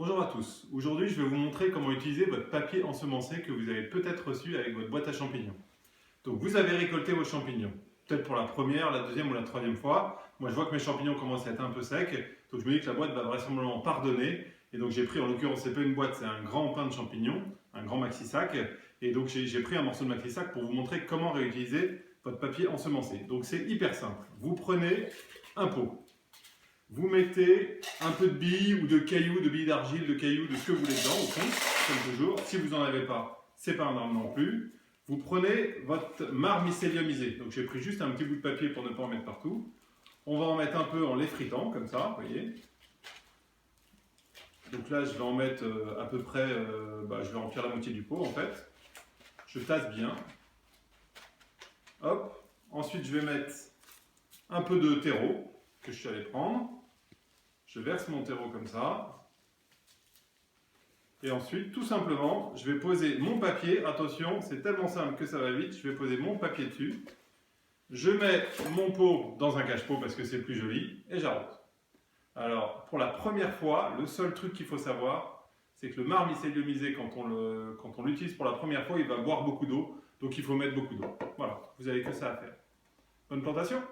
Bonjour à tous, aujourd'hui je vais vous montrer comment utiliser votre papier ensemencé que vous avez peut-être reçu avec votre boîte à champignons. Donc vous avez récolté vos champignons, peut-être pour la première, la deuxième ou la troisième fois. Moi je vois que mes champignons commencent à être un peu secs, donc je me dis que la boîte va vraisemblablement pardonner. Et donc j'ai pris, en l'occurrence c'est pas une boîte, c'est un grand pain de champignons, un grand maxi sac. Et donc j'ai pris un morceau de maxi sac pour vous montrer comment réutiliser votre papier ensemencé. Donc c'est hyper simple, vous prenez un pot. Vous mettez un peu de billes ou de cailloux, de billes d'argile, de cailloux, de ce que vous voulez dedans, au fond, comme toujours. Si vous n'en avez pas, c'est pas un drame non plus. Vous prenez votre marc mycéliumisé. Donc j'ai pris juste un petit bout de papier pour ne pas en mettre partout. On va en mettre un peu en l'effritant, comme ça, vous voyez. Donc là, je vais en mettre à peu près, je vais remplir la moitié du pot en fait. Je tasse bien. Hop. Ensuite, je vais mettre un peu de terreau que je suis allé prendre. Je verse mon terreau comme ça. Et ensuite, tout simplement, je vais poser mon papier. Attention, c'est tellement simple que ça va vite. Je vais poser mon papier dessus. Je mets mon pot dans un cache-pot parce que c'est plus joli. Et j'arrose. Alors, pour la première fois, le seul truc qu'il faut savoir, c'est que le marc mycéliumisé, quand on l'utilise pour la première fois, il va boire beaucoup d'eau. Donc il faut mettre beaucoup d'eau. Voilà, vous n'avez que ça à faire. Bonne plantation!